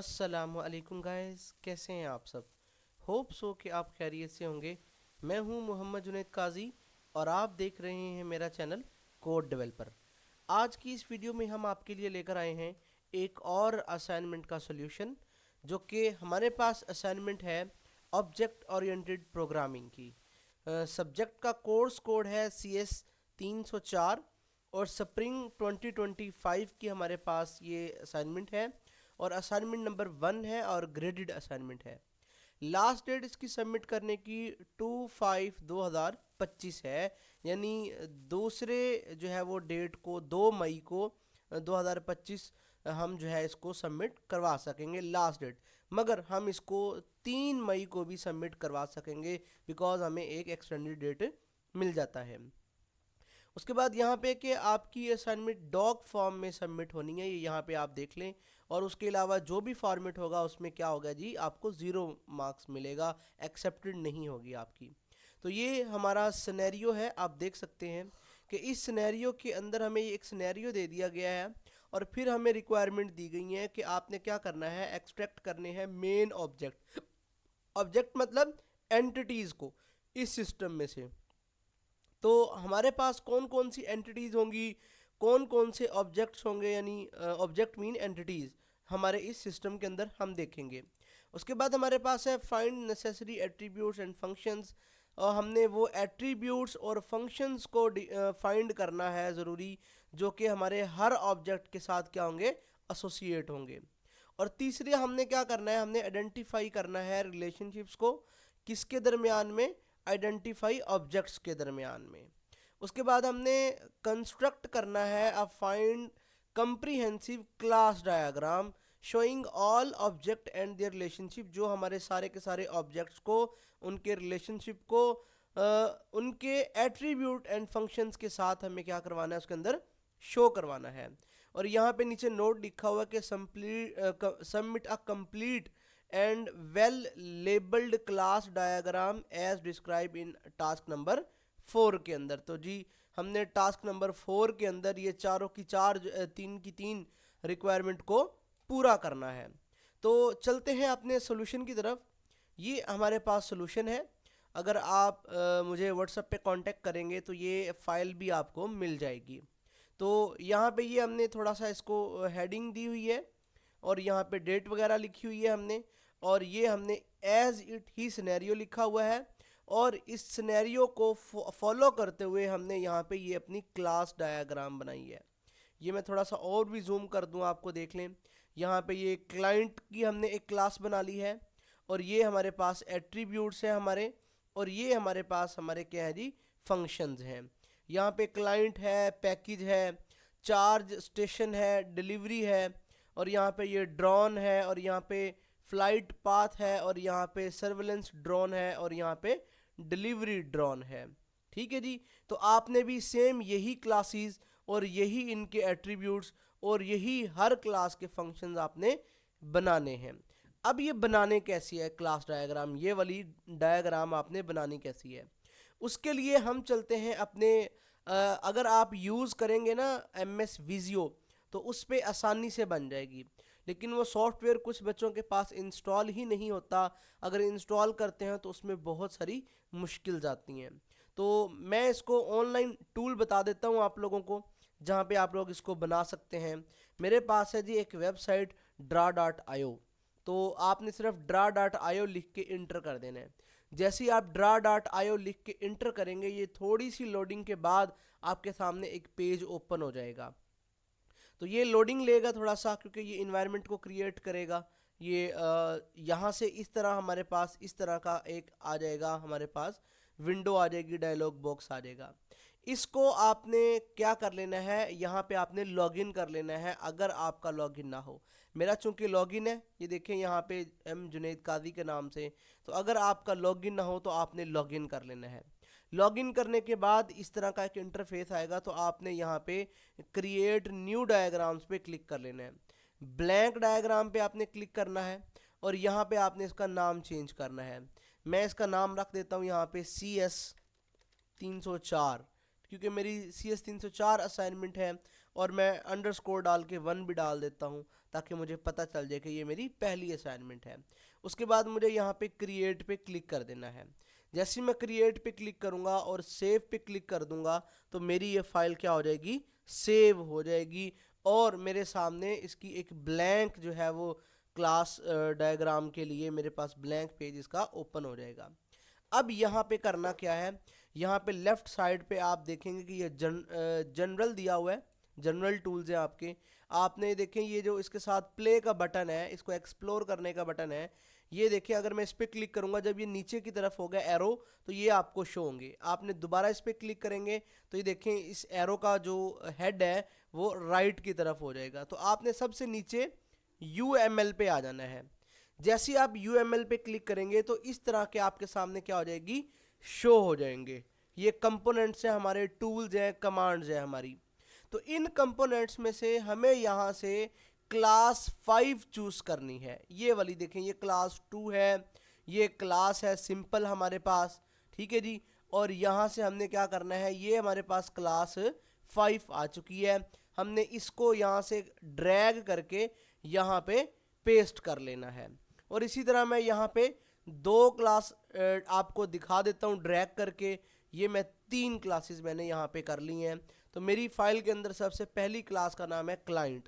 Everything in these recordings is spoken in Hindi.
अस्सलामुअलैकुम गाइस, कैसे हैं आप सब। होप सो कि आप खैरियत से होंगे। मैं हूं मोहम्मद जुनैद काजी और आप देख रहे हैं मेरा चैनल कोड डेवलपर। आज की इस वीडियो में हम आपके लिए लेकर आए हैं एक और असाइनमेंट का सॉल्यूशन, जो कि हमारे पास असाइनमेंट है ऑब्जेक्ट ओरिएंटेड प्रोग्रामिंग की। सब्जेक्ट का कोर्स कोड है CS 304 और स्प्रिंग 2025 की हमारे पास ये असाइनमेंट है और असाइनमेंट नंबर 1 है और ग्रेडेड असाइनमेंट है। लास्ट डेट इसकी सबमिट करने की 2/5/2025 है, यानी दूसरे जो है वो डेट को 2 मई को 2025 हम जो है इसको सबमिट करवा सकेंगे लास्ट डेट। मगर हम इसको 3 मई को भी सबमिट करवा सकेंगे बिकॉज हमें एक एक्सटेंडेड डेट मिल जाता है। उसके बाद यहाँ पे कि आपकी असाइनमेंट डॉग फॉर्म में सबमिट होनी है, ये यहाँ पे आप देख लें। और उसके अलावा जो भी फॉर्मेट होगा उसमें क्या होगा जी, आपको 0 मार्क्स मिलेगा, एक्सेप्टेड नहीं होगी आपकी। तो ये हमारा सिनेरियो है, आप देख सकते हैं कि इस सिनेरियो के अंदर हमें एक सिनेरियो दे दिया गया है और फिर हमें रिक्वायरमेंट दी गई है कि आपने क्या करना है, एक्सट्रैक्ट करने हैं मेन ऑब्जेक्ट। ऑब्जेक्ट मतलब एंटिटीज़ को इस सिस्टम में से। तो हमारे पास कौन कौन सी एंटिटीज़ होंगी, कौन कौन से ऑब्जेक्ट्स होंगे, यानी ऑब्जेक्ट मीन एंटिटीज़ हमारे इस सिस्टम के अंदर हम देखेंगे। उसके बाद हमारे पास है find necessary attributes and functions, और हमने वो एट्रीब्यूट्स और फंक्शंस को फाइंड करना है ज़रूरी, जो कि हमारे हर ऑब्जेक्ट के साथ क्या होंगे, एसोसिएट होंगे। और तीसरे हमने क्या करना है, हमने आइडेंटिफाई करना है रिलेशनशिप्स को, किसके दरमियान में, आइडेंटिफाई ऑब्जेक्ट्स के दरमियान में। उसके बाद हमने कंस्ट्रक्ट करना है अ find comprehensive class diagram showing all object and their relationship, जो हमारे सारे के सारे ऑब्जेक्ट्स को, उनके रिलेशनशिप को, उनके एट्रीब्यूट एंड फंक्शंस के साथ हमें क्या करवाना है, उसके अंदर शो करवाना है। और यहाँ पे नीचे नोट लिखा हुआ है कि submit a complete and well labelled class diagram as describe in task number 4 के अंदर। तो जी हमने टास्क नंबर 4 के अंदर ये चारों की चार 3 की 3 रिक्वायरमेंट को पूरा करना है। तो चलते हैं अपने सोल्यूशन की तरफ। ये हमारे पास सोल्यूशन है। अगर आप मुझे व्हाट्सएप पे कांटेक्ट करेंगे तो ये फाइल भी आपको मिल जाएगी। तो यहाँ पे ये हमने थोड़ा सा इसको हेडिंग दी हुई है और यहाँ पे डेट वगैरह लिखी हुई है हमने, और ये हमने एज इट ही सिनेरियो लिखा हुआ है। और इस सिनेरियो को फॉलो करते हुए हमने यहाँ पे ये अपनी क्लास डायग्राम बनाई है। ये मैं थोड़ा सा और भी जूम कर दूँ, आपको देख लें। यहाँ पे ये क्लाइंट की हमने एक क्लास बना ली है और ये हमारे पास एट्रीब्यूट्स हैं हमारे, और ये हमारे पास हमारे क्या है जी, फंक्शंस हैं। यहाँ पे क्लाइंट है, पैकेज है, चार्ज स्टेशन है, डिलीवरी है, और यहाँ पे ये ड्रोन है, और यहाँ पे फ्लाइट पाथ है, और यहाँ पे सर्वेलेंस ड्रोन है, और यहाँ पे डिलीवरी ड्रोन है। ठीक है जी। तो आपने भी सेम यही क्लासेस और यही इनके एट्रीब्यूट्स और यही हर क्लास के फंक्शंस आपने बनाने हैं। अब ये बनाने कैसी है क्लास डायग्राम, ये वाली डायग्राम आपने बनानी कैसी है, उसके लिए हम चलते हैं अपने अगर आप यूज़ करेंगे ना MS विजियो तो उस पर आसानी से बन जाएगी, लेकिन वो सॉफ्टवेयर कुछ बच्चों के पास इंस्टॉल ही नहीं होता। अगर इंस्टॉल करते हैं तो उसमें बहुत सारी मुश्किल आती हैं। तो मैं इसको ऑनलाइन टूल बता देता हूँ आप लोगों को, जहाँ पे आप लोग इसको बना सकते हैं। मेरे पास है जी एक वेबसाइट dra.io। तो आपने सिर्फ dra.io लिख के इंटर कर देना है। जैसे ही आप dra.io लिख के इंटर करेंगे, ये थोड़ी सी लोडिंग के बाद आपके सामने एक पेज ओपन हो जाएगा। तो ये लोडिंग लेगा थोड़ा सा, क्योंकि ये इन्वायरमेंट को क्रिएट करेगा। ये यहाँ से इस तरह हमारे पास इस तरह का एक आ जाएगा, हमारे पास विंडो आ जाएगी, डायलॉग बॉक्स आ जाएगा। इसको आपने क्या कर लेना है, यहाँ पे आपने लॉगिन कर लेना है अगर आपका लॉगिन ना हो। मेरा चूंकि लॉगिन है, ये देखें यहाँ पे M जुनैद काजी के नाम से। तो अगर आपका लॉगिन ना हो तो आपने लॉगिन कर लेना है। लॉगिन करने के बाद इस तरह का एक इंटरफेस आएगा, तो आपने यहाँ पे क्रिएट न्यू डायग्राम्स पे क्लिक कर लेना है। ब्लैंक डायग्राम पे आपने क्लिक करना है और यहाँ पे आपने इसका नाम चेंज करना है। मैं इसका नाम रख देता हूँ यहाँ पे CS 304, क्योंकि मेरी CS 304 असाइनमेंट है और मैं अंडरस्कोर डाल के 1 भी डाल देता हूँ ताकि मुझे पता चल जाए कि ये मेरी पहली असाइनमेंट है। उसके बाद मुझे यहाँ पे क्रिएट पे क्लिक कर देना है। जैसे ही मैं क्रिएट पे क्लिक करूँगा और सेव पे क्लिक कर दूंगा तो मेरी ये फाइल क्या हो जाएगी, सेव हो जाएगी और मेरे सामने इसकी एक ब्लैंक जो है वो क्लास डायग्राम के लिए मेरे पास ब्लैंक पेज इसका ओपन हो जाएगा। अब यहाँ पे करना क्या है, यहाँ पे लेफ्ट साइड पे आप देखेंगे कि ये जनरल दिया हुआ है, जनरल टूल्स है आपके। आपने देखें ये जो इसके साथ प्ले का बटन है, इसको एक्सप्लोर करने का बटन है, ये देखिए अगर मैं इस पर क्लिक करूंगा जब ये नीचे की तरफ हो गया एरो तो ये आपको शो होंगे। आपने दोबारा इस पर क्लिक करेंगे तो ये देखें इस एरो का जो हेड है वो राइट की तरफ हो जाएगा। तो आपने सबसे नीचे UML पे आ जाना है। जैसे ही आप UML पे क्लिक करेंगे तो इस तरह के आपके सामने क्या हो जाएगी, शो हो जाएंगे। ये कंपोनेंट्स हैं हमारे, टूल्स हैं, कमांड्स हैं हमारी। तो इन कंपोनेंट्स में से हमें यहाँ से क्लास 5 चूज करनी है। ये वाली देखें, ये क्लास 2 है, ये क्लास है सिंपल हमारे पास, ठीक है जी। और यहाँ से हमने क्या करना है, ये हमारे पास क्लास 5 आ चुकी है, हमने इसको यहाँ से ड्रैग करके यहाँ पे पेस्ट कर लेना है। और इसी तरह मैं यहाँ पे 2 क्लास आपको दिखा देता हूँ ड्रैग करके। ये मैं 3 क्लासेस मैंने यहाँ पे कर ली हैं। तो मेरी फाइल के अंदर सबसे पहली क्लास का नाम है क्लाइंट।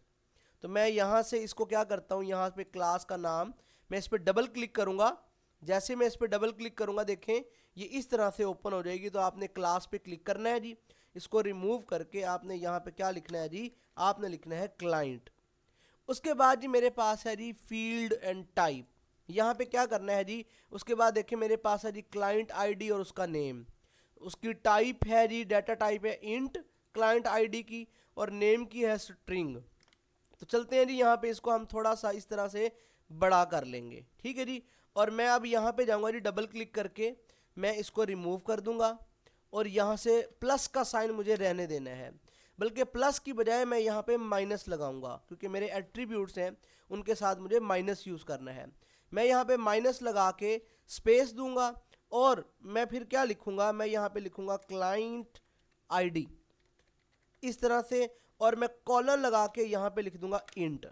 तो मैं यहाँ से इसको क्या करता हूँ, यहाँ पे क्लास का नाम, मैं इस पर डबल क्लिक करूँगा। जैसे मैं इस पर डबल क्लिक करूँगा देखें ये इस तरह से ओपन हो जाएगी। तो आपने क्लास पे क्लिक करना है जी, इसको रिमूव करके आपने यहाँ पे क्या लिखना है जी, आपने लिखना है क्लाइंट। उसके बाद जी मेरे पास है जी फील्ड एंड टाइप, यहाँ पे क्या करना है जी। उसके बाद देखिए मेरे पास है जी क्लाइंट आईडी और उसका नेम, उसकी टाइप है जी, डाटा टाइप है इंट क्लाइंट आईडी की, और नेम की है स्ट्रिंग। तो चलते हैं जी यहाँ पे इसको हम थोड़ा सा इस तरह से बड़ा कर लेंगे, ठीक है जी। और मैं अब यहाँ पे जाऊँगा जी, डबल क्लिक करके मैं इसको रिमूव कर दूंगा और यहाँ से प्लस का साइन मुझे रहने देना है, बल्कि प्लस की बजाय मैं यहाँ पे माइनस लगाऊंगा क्योंकि मेरे एट्रीब्यूट्स हैं उनके साथ मुझे माइनस यूज़ करना है। मैं यहाँ पे माइनस लगा के स्पेस दूंगा और मैं फिर क्या लिखूंगा, मैं यहाँ पे लिखूंगा क्लाइंट आईडी इस तरह से, और मैं कॉलन लगा के यहाँ पे लिख दूंगा इंट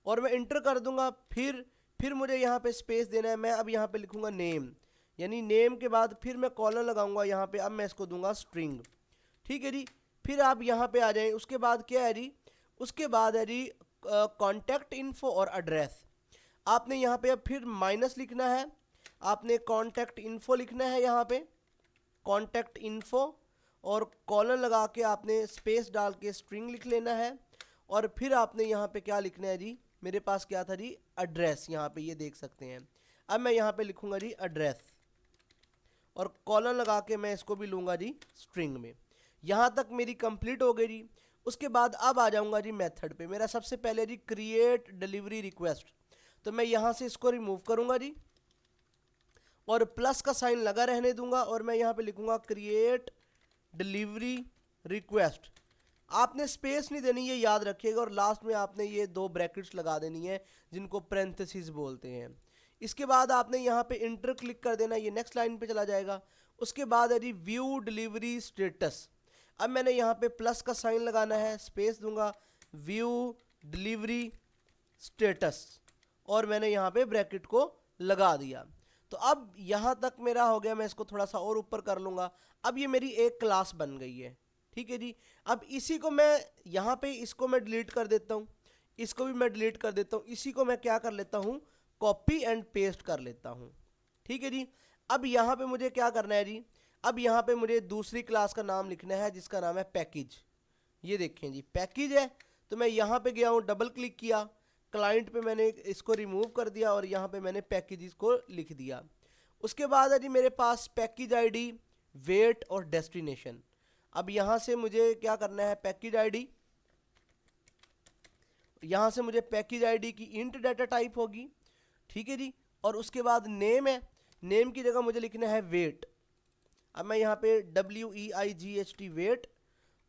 और मैं इंटर कर दूंगा। फिर मुझे यहाँ पे स्पेस देना है, मैं अब यहाँ पे लिखूंगा नेम, यानी नेम के बाद फिर मैं कॉलन लगाऊंगा यहाँ पे, अब मैं इसको दूंगा स्ट्रिंग, ठीक है जी। फिर आप यहाँ पे आ जाएं। उसके बाद क्या है जी, उसके बाद है जी कॉन्टैक्ट इन्फो और एड्रेस। आपने यहाँ पे अब फिर माइनस लिखना है, आपने कॉन्टैक्ट इन्फो लिखना है यहाँ पे, कॉन्टैक्ट इन्फो, और कॉलन लगा के आपने स्पेस डाल के स्ट्रिंग लिख लेना है। और फिर आपने यहाँ पे क्या लिखना है जी, मेरे पास क्या था जी, एड्रेस, यहाँ पे ये देख सकते हैं। अब मैं यहाँ पे लिखूंगा जी एड्रेस और कॉलन लगा के मैं इसको भी लूँगा जी स्ट्रिंग में। यहाँ तक मेरी कंप्लीट हो गई जी। उसके बाद अब आ जाऊँगा जी मेथड पे। मेरा सबसे पहले जी क्रिएट डिलीवरी रिक्वेस्ट, तो मैं यहाँ से इसको रिमूव करूँगा जी और प्लस का साइन लगा रहने दूंगा और मैं यहाँ पे लिखूँगा क्रिएट डिलीवरी रिक्वेस्ट। आपने स्पेस नहीं देनी, ये याद रखिएगा, और लास्ट में आपने ये 2 ब्रैकेट्स लगा देनी है जिनको पेरेंथेसिस बोलते हैं। इसके बाद आपने यहाँ पे इंटर क्लिक कर देना, ये नेक्स्ट लाइन पे चला जाएगा। उसके बाद है जी व्यू डिलीवरी स्टेटस। अब मैंने यहाँ पे प्लस का साइन लगाना है, स्पेस दूंगा, व्यू डिलीवरी स्टेटस, और मैंने यहाँ पे ब्रैकेट को लगा दिया। तो अब यहाँ तक मेरा हो गया, मैं इसको थोड़ा सा और ऊपर कर लूँगा। अब ये मेरी एक क्लास बन गई है, ठीक है जी। अब इसी को मैं यहाँ पे इसको मैं डिलीट कर देता हूँ, इसको भी मैं डिलीट कर देता हूँ, इसी को मैं क्या कर लेता हूँ, कॉपी एंड पेस्ट कर लेता हूँ, ठीक है जी। अब यहाँ पे मुझे क्या करना है जी, अब यहाँ पे मुझे दूसरी क्लास का नाम लिखना है जिसका नाम है पैकेज। ये देखें जी पैकेज है, तो मैं यहाँ पे गया हूँ, डबल क्लिक किया, क्लाइंट पे मैंने इसको रिमूव कर दिया और यहाँ पे मैंने पैकेजेस को लिख दिया। उसके बाद है जी मेरे पास पैकेज आईडी, वेट और डेस्टिनेशन। अब यहाँ से मुझे क्या करना है, पैकेज आईडी, यहाँ से मुझे पैकेज आईडी की इंट डाटा टाइप होगी, ठीक है जी। और उसके बाद नेम है, नेम की जगह मुझे लिखना है वेट। अब मैं यहाँ पे WEIGHT वेट,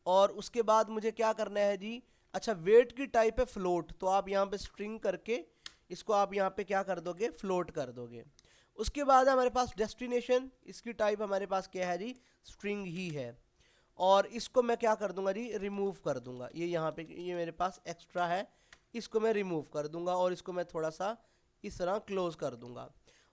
और उसके बाद मुझे क्या करना है जी, अच्छा वेट की टाइप है फ्लोट, तो आप यहाँ पे स्ट्रिंग करके इसको आप यहाँ पे क्या कर दोगे, फ्लोट कर दोगे। उसके बाद हमारे पास डेस्टिनेशन, इसकी टाइप हमारे पास क्या है जी, स्ट्रिंग ही है। और इसको मैं क्या कर दूंगा जी, रिमूव कर दूंगा। ये यहाँ पे ये मेरे पास एक्स्ट्रा है, इसको मैं रिमूव कर दूंगा और इसको मैं थोड़ा सा इस तरह क्लोज कर दूंगा।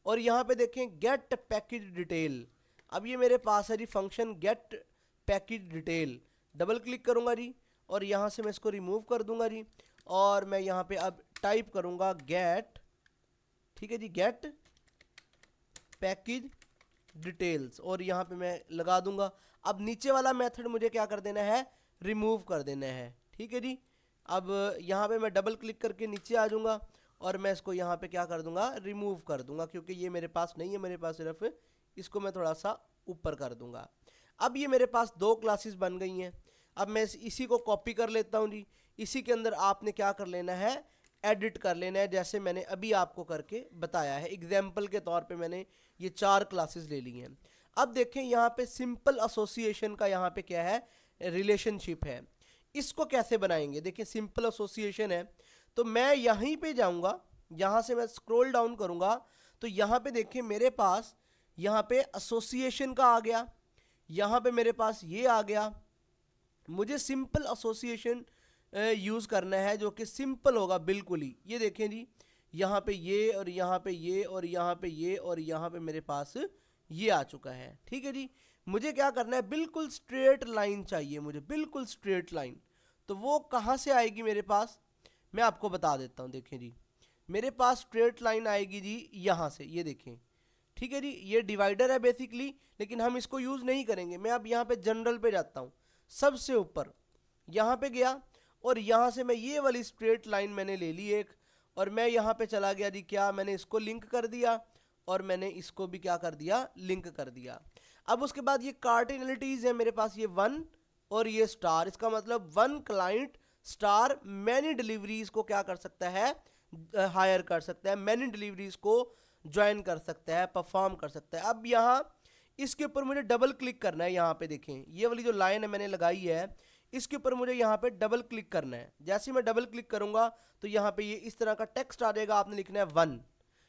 और यहाँ पे देखें गेट पैकेज डिटेल, अब ये मेरे पास है जी function get package detail. Double click करूंगा जी और यहाँ से मैं इसको रिमूव कर दूंगा जी, और मैं यहाँ पे अब टाइप करूंगा गेट, ठीक है जी, गेट पैकेज डिटेल्स, और यहाँ पे मैं लगा दूंगा। अब नीचे वाला मेथड मुझे क्या कर देना है, रिमूव कर देना है, ठीक है जी। अब यहाँ पे मैं डबल क्लिक करके नीचे आ जाऊंगा और मैं इसको यहाँ पे क्या कर दूंगा, रिमूव कर दूंगा, क्योंकि ये मेरे पास नहीं है, मेरे पास सिर्फ इसको मैं थोड़ा सा ऊपर कर दूंगा। अब ये मेरे पास दो क्लासेस बन गई हैं। अब मैं इसी को कॉपी कर लेता हूँ जी। इसी के अंदर आपने क्या कर लेना है, एडिट कर लेना है, जैसे मैंने अभी आपको करके बताया है। एग्जाम्पल के तौर पे मैंने ये 4 क्लासेस ले ली हैं। अब देखें यहाँ पे सिंपल एसोसिएशन का यहाँ पे क्या है, रिलेशनशिप है। इसको कैसे बनाएंगे, देखिए सिंपल एसोसिएशन है, तो मैं यहीं पे जाऊंगा, यहाँ से मैं स्क्रॉल डाउन करूंगा तो यहाँ पे देखिए मेरे पास यहाँ पे एसोसिएशन का आ गया, यहाँ पे मेरे पास ये आ गया। मुझे सिंपल एसोसिएशन यूज़ करना है जो कि सिंपल होगा बिल्कुल ही। ये देखें जी, यहाँ पे ये और यहाँ पे ये और यहाँ पे ये और यहाँ पे मेरे पास ये आ चुका है, ठीक है जी। मुझे क्या करना है, बिल्कुल स्ट्रेट लाइन चाहिए मुझे, बिल्कुल स्ट्रेट लाइन। तो वो कहाँ से आएगी मेरे पास, मैं आपको बता देता हूँ। देखें जी, मेरे पास स्ट्रेट लाइन आएगी जी यहाँ से, ये देखें, ठीक है जी। ये डिवाइडर है बेसिकली, लेकिन हम इसको यूज़ नहीं करेंगे। मैं अब यहाँ पे जनरल पे जाता हूँ, सबसे ऊपर यहाँ पे गया और यहाँ से मैं ये वाली स्ट्रेट लाइन मैंने ले ली एक, और मैं यहाँ पे चला गया जी, क्या मैंने इसको लिंक कर दिया और मैंने इसको भी क्या कर दिया, लिंक कर दिया। अब उसके बाद ये कार्डिनलिटीज है मेरे पास, ये 1 और ये स्टार, इसका मतलब 1 क्लाइंट स्टार मैनी डिलीवरीज को क्या कर सकता है, हायर कर सकता है, मैनी डिलीवरीज को ज्वाइन कर सकता है, परफॉर्म कर सकता है। अब यहाँ इसके ऊपर मुझे डबल क्लिक करना है। यहाँ पे देखें ये वाली जो लाइन है मैंने लगाई है, इसके ऊपर मुझे यहाँ पे डबल क्लिक करना है। जैसे ही मैं डबल क्लिक करूंगा तो यहाँ पे ये इस तरह का टेक्स्ट आ जाएगा, आपने लिखना है 1।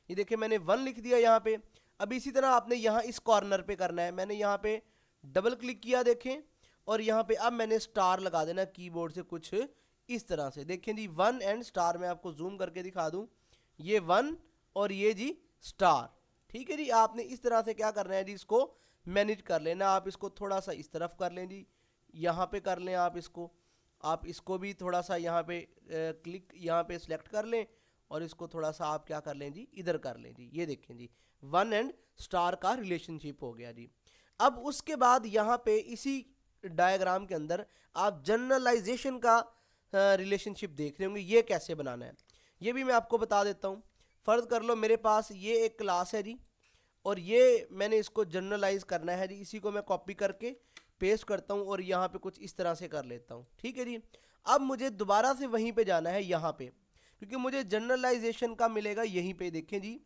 ये देखिए मैंने 1 लिख दिया यहाँ पे। अब इसी तरह आपने यहाँ इस कॉर्नर पे करना है। मैंने यहाँ पे डबल क्लिक किया देखें, और यहाँ पे अब मैंने स्टार लगा देना कीबोर्ड से कुछ इस तरह से। देखें जी 1 एंड स्टार, मैं आपको जूम करके दिखा दूँ, ये 1 और ये जी स्टार, ठीक है जी। आपने इस तरह से क्या करना है जी, इसको मैनेज कर लेना। आप इसको थोड़ा सा इस तरफ कर लें जी, यहाँ पे कर लें आप इसको भी थोड़ा सा यहाँ पे क्लिक यहाँ पे सिलेक्ट कर लें, और इसको थोड़ा सा आप क्या कर लें जी, इधर कर लें जी। ये देखें जी 1 एंड स्टार का रिलेशनशिप हो गया जी। अब उसके बाद यहाँ पे इसी डायग्राम के अंदर आप जनरलाइजेशन का रिलेशनशिप देख रहे होंगे। ये कैसे बनाना है ये भी मैं आपको बता देता हूँ। फर्ज कर लो मेरे पास ये एक क्लास है जी, और ये मैंने इसको जनरलाइज करना है जी। इसी को मैं कॉपी करके पेस्ट करता हूँ और यहाँ पे कुछ इस तरह से कर लेता हूँ, ठीक है जी। अब मुझे दोबारा से वहीं पे जाना है यहाँ पे, क्योंकि मुझे जनरलाइजेशन का मिलेगा यहीं पे। देखें जी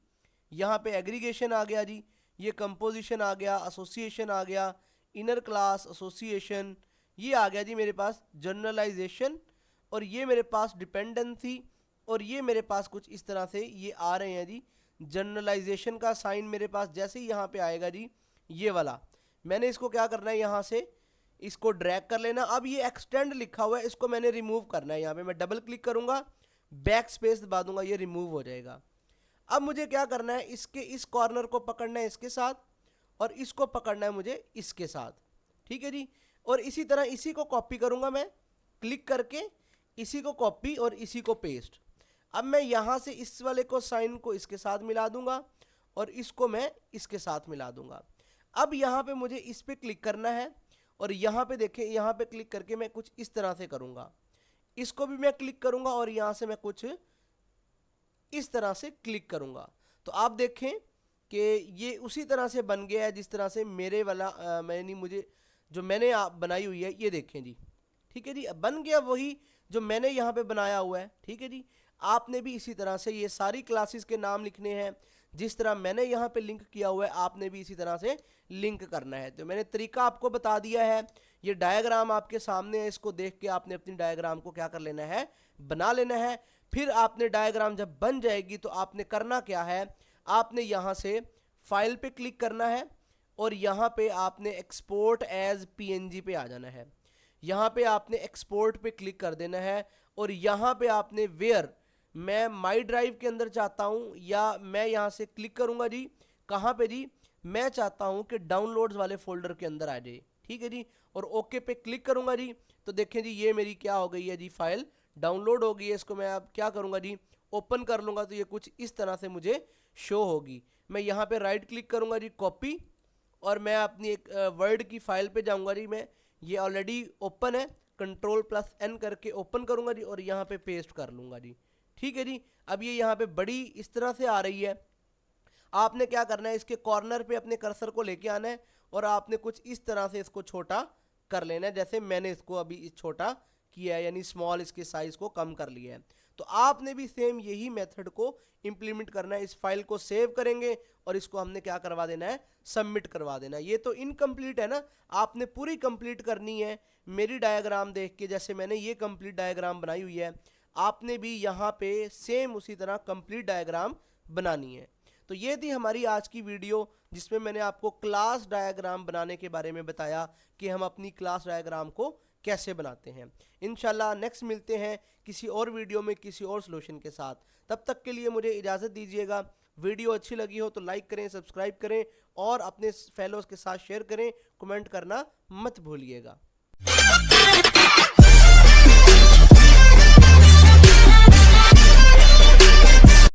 यहाँ पे एग्रीगेशन आ गया जी, ये कंपोजिशन आ गया, एसोसिएशन आ गया, इनर क्लास एसोसिएशन, ये आ गया जी मेरे पास जनरलाइजेशन, और ये मेरे पास डिपेंडेंसी, और ये मेरे पास कुछ इस तरह से ये आ रहे हैं जी। जनरलाइजेशन का साइन मेरे पास जैसे ही यहाँ पे आएगा जी, ये वाला मैंने इसको क्या करना है, यहाँ से इसको ड्रैग कर लेना। अब ये एक्सटेंड लिखा हुआ है, इसको मैंने रिमूव करना है। यहाँ पे मैं डबल क्लिक करूंगा, बैक स्पेस दबा दूंगा, ये रिमूव हो जाएगा। अब मुझे क्या करना है, इसके इस कॉर्नर को पकड़ना है इसके साथ, और इसको पकड़ना है मुझे इसके साथ, ठीक है जी। और इसी तरह इसी को कॉपी करूंगा मैं, क्लिक करके इसी को कॉपी और इसी को पेस्ट। अब मैं यहाँ से इस वाले को साइन को इसके साथ मिला दूंगा, और इसको मैं इसके साथ मिला दूंगा। अब यहाँ पे मुझे इस पे क्लिक करना है, और यहाँ पे देखें, यहाँ पे क्लिक करके मैं कुछ इस तरह से करूँगा। इसको भी मैं क्लिक करूँगा और यहाँ से मैं कुछ इस तरह से क्लिक करूँगा। तो आप देखें कि ये उसी तरह से बन गया है जिस तरह से मेरे वाला मैंने जो मैंने बनाई हुई है, ये देखें जी, ठीक है जी। बन गया वही जो मैंने यहाँ पे बनाया हुआ है, ठीक है जी। आपने भी इसी तरह से ये सारी क्लासेस के नाम लिखने हैं, जिस तरह मैंने यहाँ पे लिंक किया हुआ है आपने भी इसी तरह से लिंक करना है। तो मैंने तरीका आपको बता दिया है। ये डायग्राम आपके सामने है, इसको देख के आपने अपनी डायग्राम को क्या कर लेना है, बना लेना है। फिर आपने डायग्राम जब बन जाएगी तो आपने करना क्या है, आपने यहाँ से फाइल पे क्लिक करना है, और यहाँ पे आपने एक्सपोर्ट एज पीएनजी पे आ जाना है। यहाँ पे आपने एक्सपोर्ट पे क्लिक कर देना है और यहाँ पे आपने वेयर, मैं माई ड्राइव के अंदर चाहता हूँ या मैं यहाँ से क्लिक करूँगा जी, कहाँ पे जी, मैं चाहता हूँ कि डाउनलोड्स वाले फोल्डर के अंदर आ जाए, ठीक है जी, और ओके पे क्लिक करूँगा जी। तो देखें जी ये मेरी क्या हो गई है जी, फाइल डाउनलोड हो गई है। इसको मैं अब क्या करूँगा जी, ओपन कर लूँगा तो ये कुछ इस तरह से मुझे शो होगी। मैं यहाँ पे राइट क्लिक करूँगा जी, कॉपी, और मैं अपनी एक वर्ड की फाइल पे जाऊँगा जी, मैं ये ऑलरेडी ओपन है, Ctrl+N करके ओपन करूँगा जी और यहाँ पे पेस्ट कर लूँगा जी, ठीक है जी। अब ये यहाँ पे बड़ी इस तरह से आ रही है। आपने क्या करना है, इसके कॉर्नर पे अपने कर्सर को लेके आना है और आपने कुछ इस तरह से इसको छोटा कर लेना है, जैसे मैंने इसको अभी इस छोटा किया है, यानी स्मॉल, इसके साइज को कम कर लिया है। तो आपने भी सेम यही मेथड को इंप्लीमेंट करना है। इस फाइल को सेव करेंगे और इसको हमने क्या करवा देना है, सबमिट करवा देना है। ये तो इनकम्प्लीट है ना, आपने पूरी कंप्लीट करनी है। मेरी डायग्राम देख के जैसे मैंने ये कंप्लीट डायग्राम बनाई हुई है, आपने भी यहाँ पे सेम उसी तरह कंप्लीट डायग्राम बनानी है। तो ये थी हमारी आज की वीडियो, जिसमें मैंने आपको क्लास डायग्राम बनाने के बारे में बताया कि हम अपनी क्लास डायग्राम को कैसे बनाते हैं। इंशाल्लाह नेक्स्ट मिलते हैं किसी और वीडियो में किसी और सॉल्यूशन के साथ। तब तक के लिए मुझे इजाज़त दीजिएगा। वीडियो अच्छी लगी हो तो लाइक करें, सब्सक्राइब करें और अपने फेलोज़ के साथ शेयर करें। कमेंट करना मत भूलिएगा।